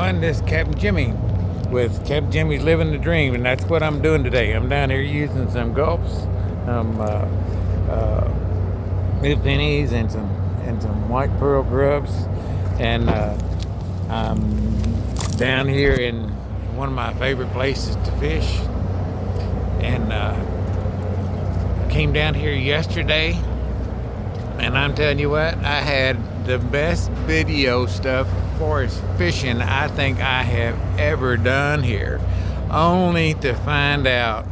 everyone. This is Captain Jimmy with Captain Jimmy's Living the Dream, and that's what I'm doing today. I'm down here using some gulps, new pennies, and some white pearl grubs, and I'm down here in one of my favorite places to fish. And I came down here yesterday, and I'm telling you what, I had the best video stuff for as fishing I think I have ever done here, only to find out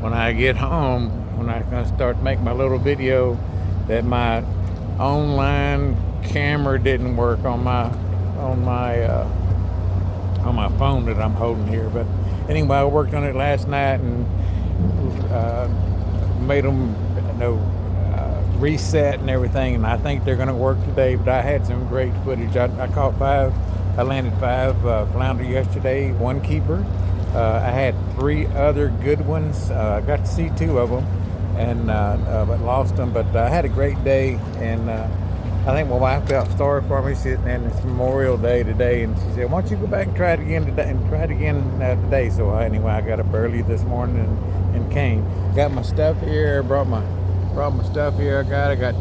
when I get home, when I'm gonna start to make my little video, that my online camera didn't work on my phone that I'm holding here. But anyway, I worked on it last night and made them reset and everything, and I think they're going to work today. But I had some great footage. I caught five. I landed five flounder yesterday, one keeper. I had three other good ones. I got to see two of them, and but lost them. But I had a great day, and I think my wife felt sorry for me. And it's Memorial Day today, and she said, "Why don't you go back and try it again today?" And try it again today. So anyway, I got up early this morning and came. Got my stuff here. Brought my stuff here. I got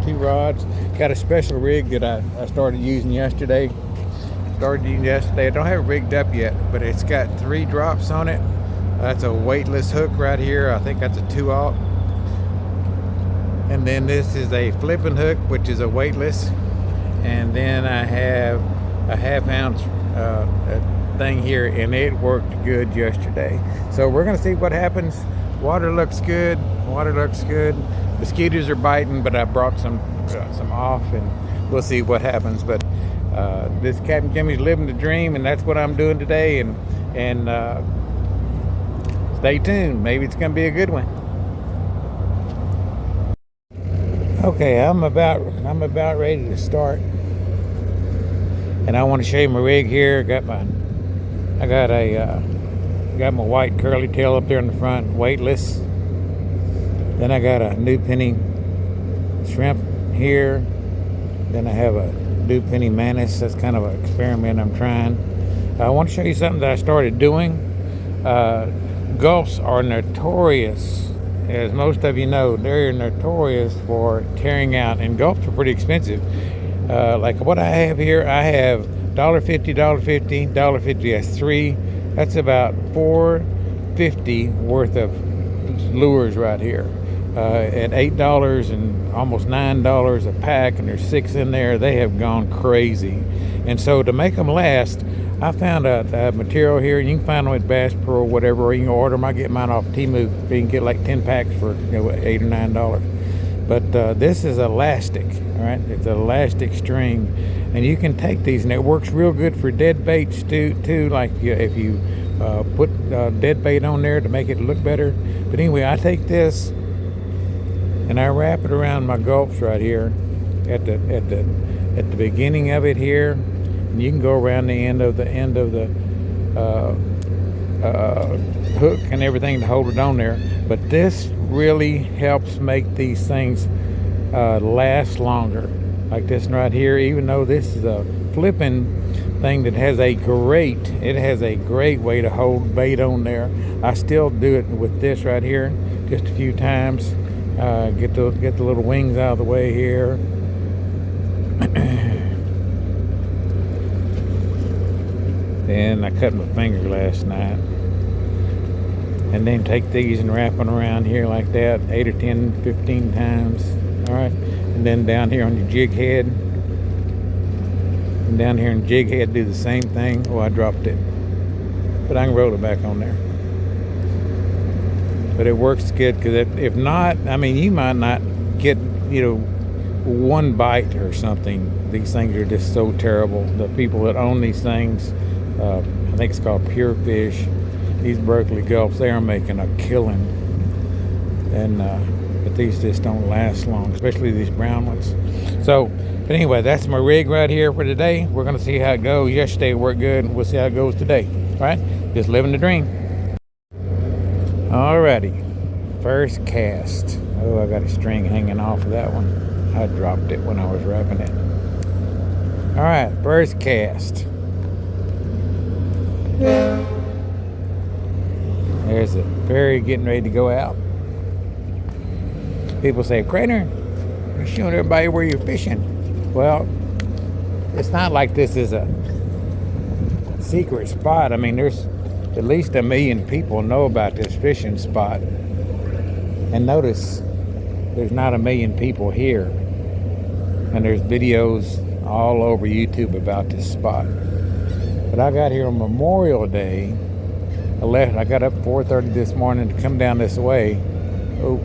two rods. Got a special rig that I started using yesterday. I don't have it rigged up yet, but it's got 3 drops on it. That's a weightless hook right here. I think that's a 2/0. And then this is a flipping hook, which is a weightless. And then I have a 1/2 ounce thing here, and it worked good yesterday. So we're gonna see what happens. Water looks good. Mosquitoes are biting, but I brought some off, and we'll see what happens. But this Captain Jimmy's Living the Dream, and that's what I'm doing today. And stay tuned. Maybe it's gonna be a good one. Okay, I'm about ready to start, and I want to show you my rig here. I got my white curly tail up there in the front, weightless. Then I got a new penny shrimp here. Then I have a new penny mantis. That's kind of an experiment I'm trying. I want to show you something that I started doing. Gulps are notorious, as most of you know, they're notorious for tearing out, and gulps are pretty expensive. Like what I have here, I have $1.50, $1.50. That's 3. That's about $4.50 worth of lures right here. At $8 and almost $9 a pack, and there's 6 in there. They have gone crazy. And so to make them last, I found a material here. You can find them at Bass Pro or whatever, or you can order them. I get mine off Temu. You can get like 10 packs for $8 or $9. But this is elastic, all right? It's an elastic string, and you can take these, and it works real good for dead baits too. Like if you put dead bait on there to make it look better. But anyway, I take this and I wrap it around my gulps right here at the beginning of it here, and you can go around the end of the hook and everything to hold it on there. But this really helps make these things last longer. Like this one right here, even though this is a flipping thing that has a great way to hold bait on there, I still do it with this right here just a few times. Get the little wings out of the way here. And I cut my finger last night. And then take these and wrap them around here like that 8 or 10, 15 times. All right. And then down here on your jig head. And down here in jig head, do the same thing. Oh, I dropped it. But I can roll it back on there. But it works good, because if not, I mean, you might not get, one bite or something. These things are just so terrible. The people that own these things, I think it's called Pure Fish, these Berkeley gulps, they are making a killing. And but these just don't last long, especially these brown ones. So, but anyway, that's my rig right here for today. We're gonna see how it goes. Yesterday it worked good, and we'll see how it goes today. All right, just living the dream. Alrighty, first cast. Oh, I got a string hanging off of that one. I dropped it when I was wrapping it. All right, first cast. There's a ferry getting ready to go out. People say, Crater, you're showing everybody where you're fishing. Well, it's not like this is a secret spot. I mean, there's at least 1 million people know about this fishing spot. And notice, there's not 1 million people here. And there's videos all over YouTube about this spot. But I got here on Memorial Day. I got up 4:30 this morning to come down this way. Oh,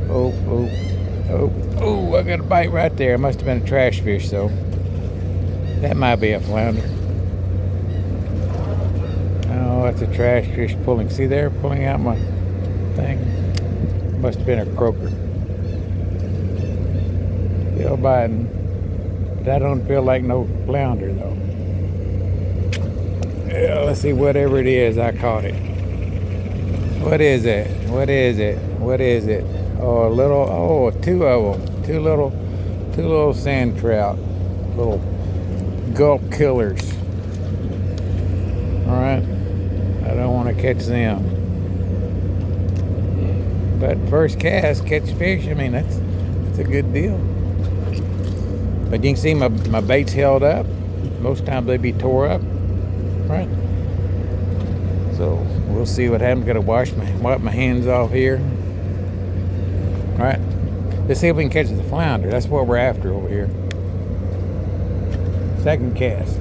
I got a bite right there. It must have been a trash fish, though. That might be a flounder. Oh, that's a trash fish pulling. See there, pulling out my thing. Must have been a croaker. Still biting. That don't feel like no flounder, though. Yeah, let's see, whatever it is, I caught it. What is it? What is it? What is it? Oh, two of them. Two little sand trout. Little gulp killers. All right. I don't want to catch them. But first cast, catch fish. I mean, that's a good deal. But you can see my bait's held up. Most times they be tore up. Right. So we'll see what happens. Gotta wipe my hands off here. All right. Let's see if we can catch the flounder. That's what we're after over here. Second cast.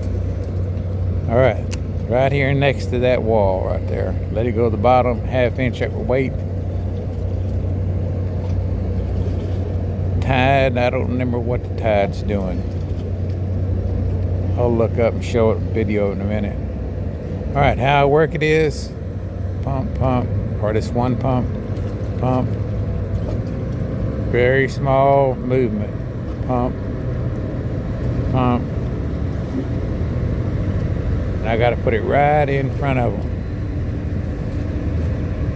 All right. Right here next to that wall right there. Let it go to the bottom, 1/2 inch up weight. Tide, I don't remember what the tide's doing. I'll look up and show it video in a minute. All right, how I work it is pump, or this one pump, very small movement, pump. And I got to put it right in front of them.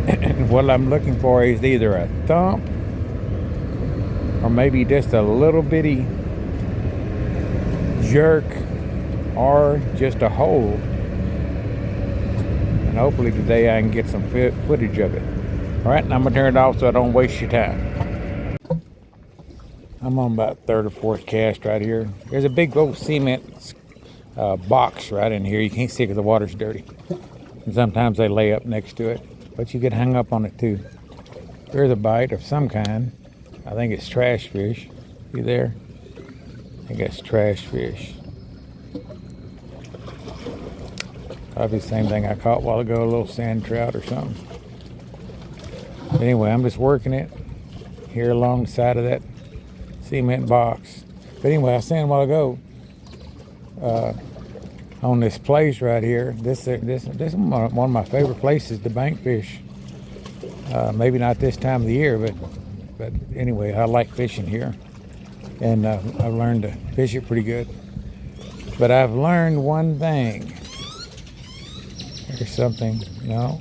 And what I'm looking for is either a thump or maybe just a little bitty jerk or just a hold. And hopefully today I can get some footage of it. All right, and I'm gonna turn it off so I don't waste your time. I'm on about 3rd or 4th cast right here. There's a big old cement box right in here. You can't see because the water's dirty. And sometimes they lay up next to it, but you get hung up on it too. There's a bite of some kind. I think it's trash fish. See there? I think that's trash fish. Probably the same thing I caught a while ago, a little sand trout or something. But anyway, I'm just working it here along the side of that cement box. But anyway, I was saying a while ago, on this place right here, this is one of my favorite places to bank fish. Maybe not this time of the year, but anyway, I like fishing here, and I've learned to fish it pretty good. But I've learned one thing. There's something, no?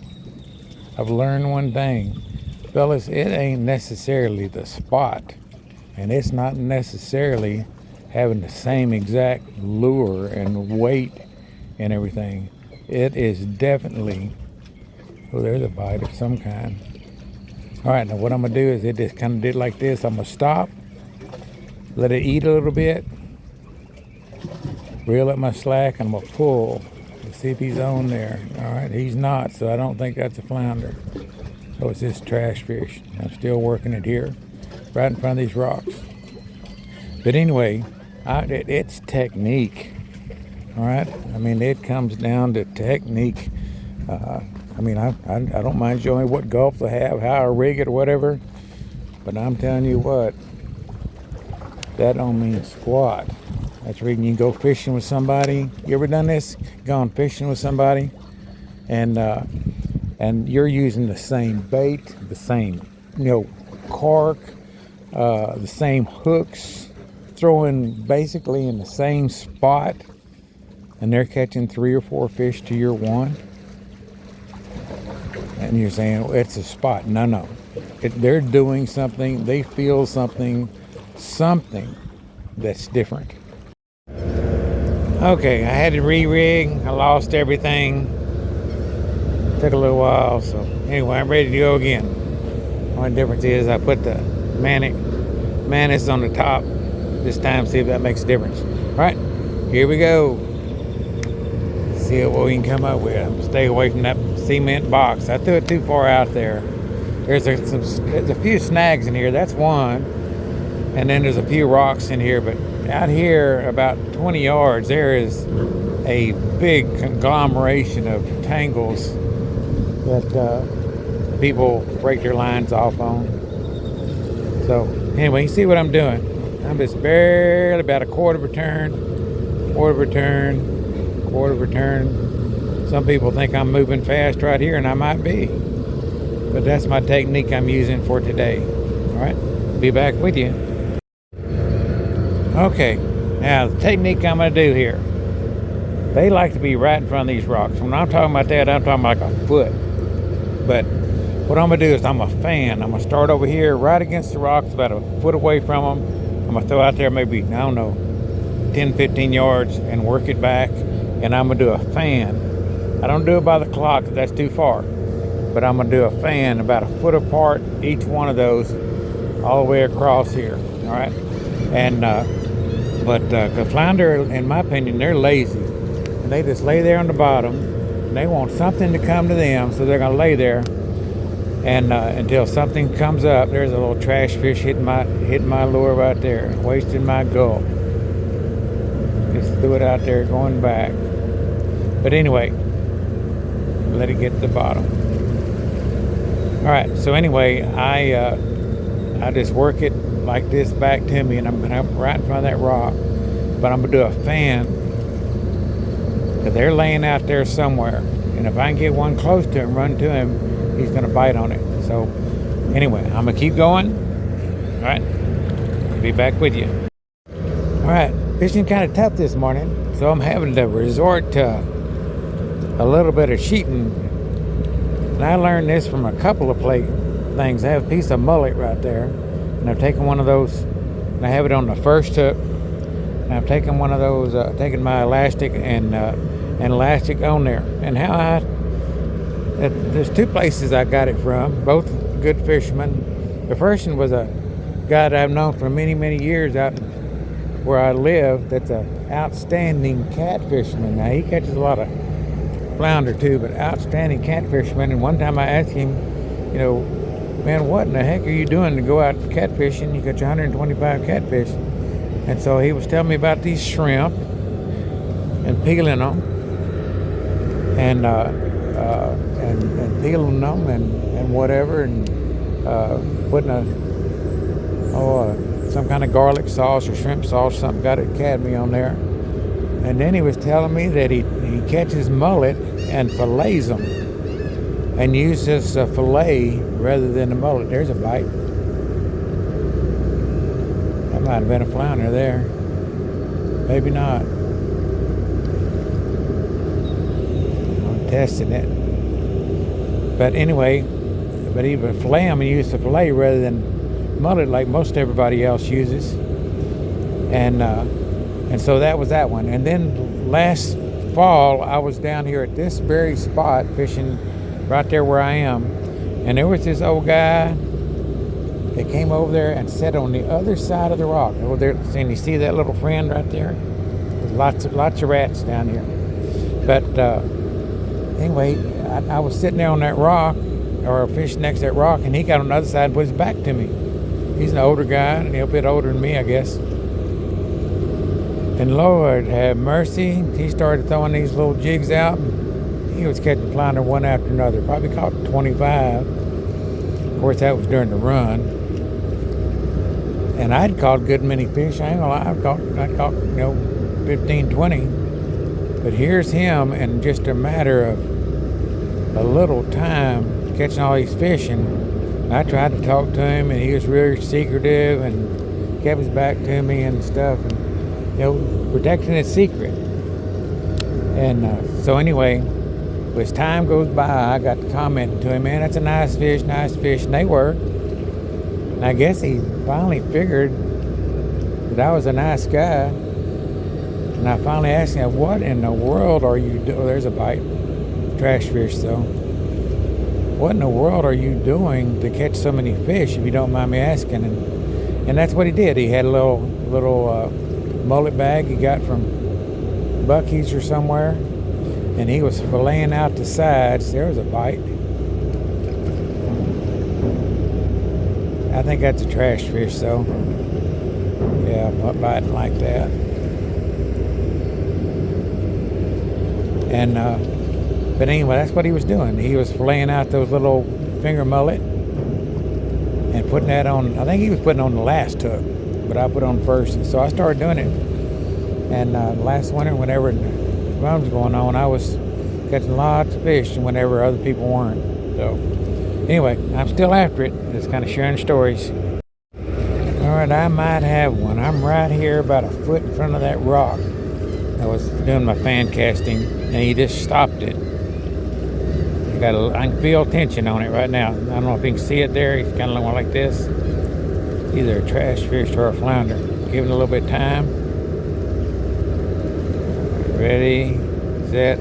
I've learned one thing. Fellas, it ain't necessarily the spot, and it's not necessarily having the same exact lure and weight and everything. It is definitely, oh, there's a bite of some kind. All right, now what I'm gonna do is it just kind of did like this. I'm gonna stop, let it eat a little bit, reel up my slack, and I'm gonna pull to see if he's on there. All right, he's not, so I don't think that's a flounder. So it's just trash fish. I'm still working it here, right in front of these rocks. But anyway, it's technique. All right, I mean, it comes down to technique. I mean, I don't mind showing you what gulps I have, how I rig it or whatever, but I'm telling you what, that don't mean squat. That's the reason you can go fishing with somebody. You ever done this? Gone fishing with somebody, and you're using the same bait, the same, cork, the same hooks, throwing basically in the same spot, and they're catching 3 or 4 fish to your one. And you're saying, well, it's a spot. No. They're doing something. They feel something that's different. Okay, I had to re-rig. I lost everything. Took a little while, so anyway, I'm ready to go again. Only difference is I put the Manus on the top this time, see if that makes a difference. All right, here we go. See what we can come up with. Stay away from that cement box. I threw it too far out there. There's a few snags in here. That's one. And then there's a few rocks in here. But out here, about 20 yards, there is a big conglomeration of tangles that people break their lines off on. So anyway, you see what I'm doing. I'm just barely about a quarter of a turn. Some people think I'm moving fast right here, and I might be. But that's my technique I'm using for today. All right, be back with you. Okay, now the technique I'm going to do here. They like to be right in front of these rocks. When I'm talking about that, I'm talking like a foot. But what I'm going to do is I'm a fan. I'm going to start over here right against the rocks, about a foot away from them. I'm going to throw out there maybe, I don't know, 10, 15 yards and work it back. And I'm going to do a fan. I don't do it by the clock because that's too far. But I'm going to do a fan about a foot apart, each one of those, all the way across here. All right? And, but the flounder, in my opinion, they're lazy. And they just lay there on the bottom. And they want something to come to them, so they're going to lay there. And until something comes up. There's a little trash fish hitting my lure right there, wasting my gulp. Just threw it out there, going back. But anyway, let it get to the bottom. All right, so anyway, I just work it like this back to me, and I'm gonna right in front of that rock. But I'm gonna do a fan, because they're laying out there somewhere. And if I can get one close to him, run to him, he's gonna bite on it. So anyway, I'm gonna keep going. All right, be back with you. All right, fishing kind of tough this morning, so I'm having to resort to a little bit of cheating. And I learned this from a couple of things. I have a piece of mullet right there, and I've taken one of those, and I have it on the first hook. And I've taken one of those, taken my elastic and elastic on there. And there's two places I got it from, both good fishermen. The first one was a guy that I've known for many, many years out where I live. That's an outstanding catfisherman. Now he catches a lot of flounder too, but outstanding catfisherman. And one time I asked him, you know, man, what in the heck are you doing to go out catfishing? You catch 125 catfish. And so he was telling me about these shrimp and peeling them and peeling them and whatever, and putting some kind of garlic sauce or shrimp sauce, something, got it cadmium on there. And then he was telling me that he catches mullet and fillets them and uses a fillet rather than a mullet. There's a bite. That might have been a flounder there. Maybe not. I'm testing it. But anyway, but he would fillet them and use the fillet rather than mullet like most everybody else uses. And so that was that one. And then last fall, I was down here at this very spot fishing right there where I am. And there was this old guy that came over there and sat on the other side of the rock. Over there, and you see that little friend right there? There's lots of rats down here. But anyway, I was sitting there on that rock, or fishing next to that rock, and he got on the other side and put his back to me. He's an older guy, a little bit older than me, I guess. And Lord have mercy, he started throwing these little jigs out. He was catching flounder one after another. Probably caught 25. Of course, that was during the run. And I'd caught a good many fish. I ain't gonna lie, I'd caught 15, 20. But here's him in just a matter of a little time catching all these fish. And I tried to talk to him, and he was really secretive and kept his back to me and stuff. And, protecting his secret. And so anyway, as time goes by, I got to commenting to him, man, that's a nice fish, and they were. And I guess he finally figured that I was a nice guy. And I finally asked him, what in the world are you doing? Oh, there's a bite. Trash fish, though. what in the world are you doing to catch so many fish, if you don't mind me asking? And that's what he did. He had a little mullet bag he got from Bucky's or somewhere, and he was filleting out the sides. There was a bite. I think that's a trash fish, though. Yeah, not biting like that. And but anyway, that's what he was doing. He was filleting out those little finger mullet and putting that on. I think he was putting on the last hook, but I put on first. And so I started doing it. And last winter, whenever the run was going on, I was catching lots of fish, and whenever other people weren't. So anyway, I'm still after it. Just kind of sharing stories. All right, I might have one. I'm right here about a foot in front of that rock. I was doing my fan casting, and he just stopped it. I can feel tension on it right now. I don't know if you can see it there. He's kind of looking like this. Either a trash fish or a flounder. Give it a little bit of time. Ready, set,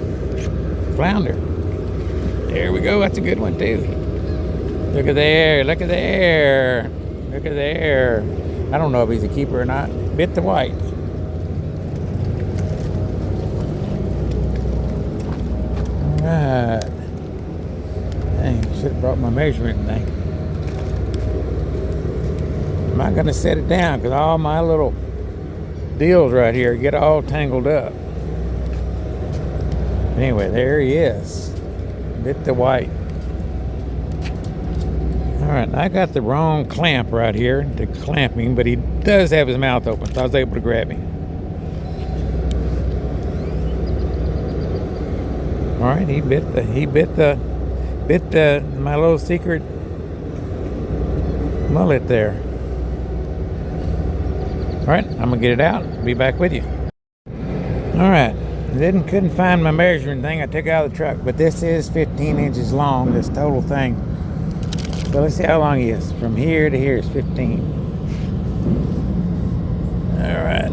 flounder. There we go. That's a good one too. Look at there. Look at there. Look at there. I don't know if he's a keeper or not. Bit the white. All right. Dang, should have brought my measuring thing. I'm not gonna set it down because all my little deals right here get all tangled up. Anyway, there he is. Bit the white. All right, I got the wrong clamp right here to clamp him, but he does have his mouth open, so I was able to grab him. All right, he bit my little secret mullet there. All right, I'm gonna get it out. Be back with you. All right, couldn't find my measuring thing. I took it out of the truck, but this is 15 inches long. This total thing. So let's see how long he is. From here to here is 15. All right.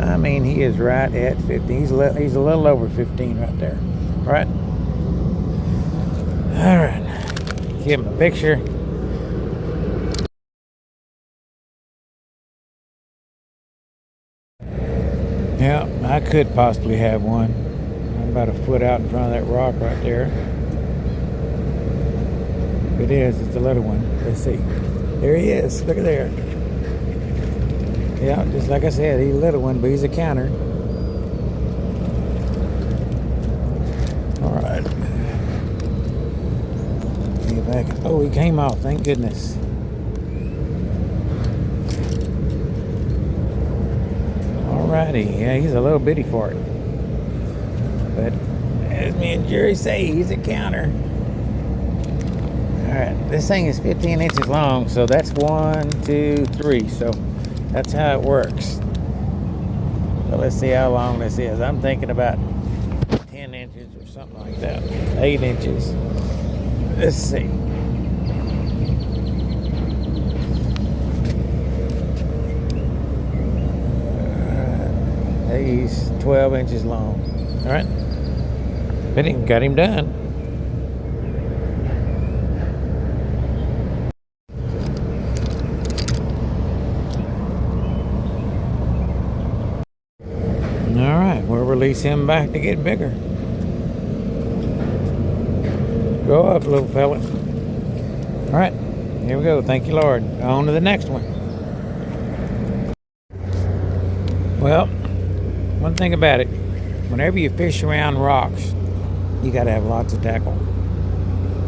I mean, he is right at 15. He's a little over 15 right there. All right. All right. Give him a picture. Yeah, I could possibly have one. I'm about a foot out in front of that rock right there. If it is, it's a little one. Let's see. There he is. Look at there. Yeah, just like I said, he's a little one, but he's a counter. All right. See if I can. Oh, he came off. Thank goodness. Alrighty. Yeah, he's a little bitty for it. But as me and Jerry say, he's a counter. All right. This thing is 15 inches long, so that's 1, 2, 3. So that's how it works. So let's see how long this is. I'm thinking about 10 inches or something like that. 8 inches. Let's see. He's 12 inches long. All right. But he got him done. All right, we'll release him back to get bigger. Go up, little fella. All right, here we go. Thank you, Lord. On to the next one. Well, one thing about it, whenever you fish around rocks, you got to have lots of tackle.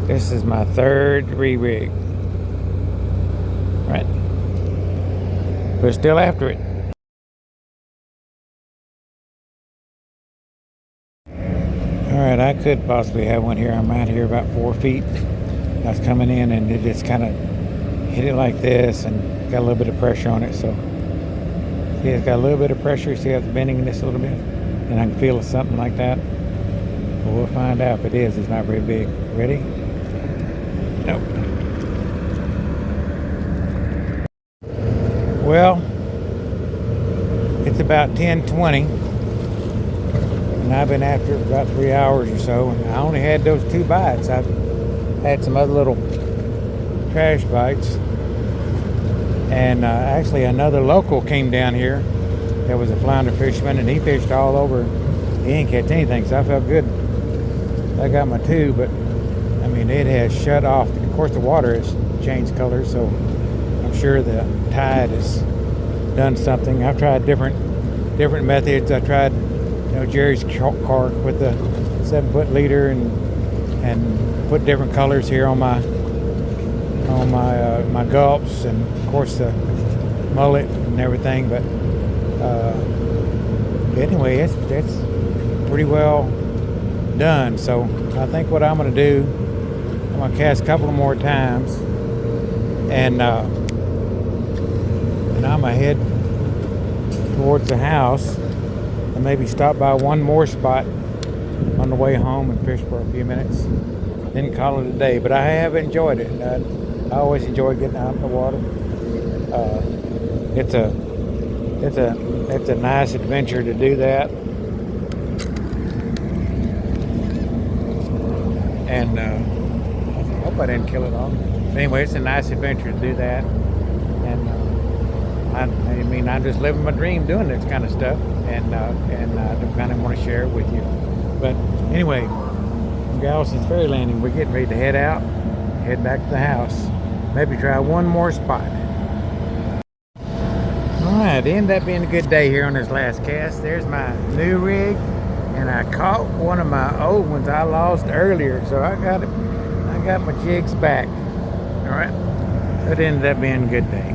This is my third rig. Right? We're still after it. Alright, I could possibly have one here. I'm out here about 4 feet. I was coming in and it just kind of hit it like this and got a little bit of pressure on it. So, see, it's got a little bit of pressure. See how it's bending this a little bit? And I can feel something like that. But we'll find out if it is. It's not very big. Ready? Nope. Well, it's about 10:20. and I've been after it for about 3 hours or so, and I only had those 2 bites. I've had some other little trash bites, and actually another local came down here that was a flounder fisherman, and he fished all over. He didn't catch anything, so I felt good. I got my 2, but I mean, it has shut off. Of course, the water has changed colors, so I'm sure the tide has done something. I've tried different methods. I tried, Jerry's carp with the 7-foot leader, and put different colors here on my my gulps, and of course the mullet and everything. But anyway, it's pretty well done. So I think what I'm going to do, I'm going to cast a couple of more times, and I'm going to head towards the house and maybe stop by one more spot on the way home and fish for a few minutes, then call it a day. But I have enjoyed it. I always enjoy getting out in the water. It's a nice adventure to do that, and I hope I didn't kill it all. But anyway, it's a nice adventure to do that, and I mean, I'm just living my dream doing this kind of stuff, and I kind of want to share it with you. But anyway, Galveston's ferry landing, we're getting ready to head out, head back to the house, maybe try one more spot. Alright, it ended up being a good day here on this last cast. There's my new rig, and I caught one of my old ones I lost earlier, so I got my jigs back. Alright, it ended up being a good day.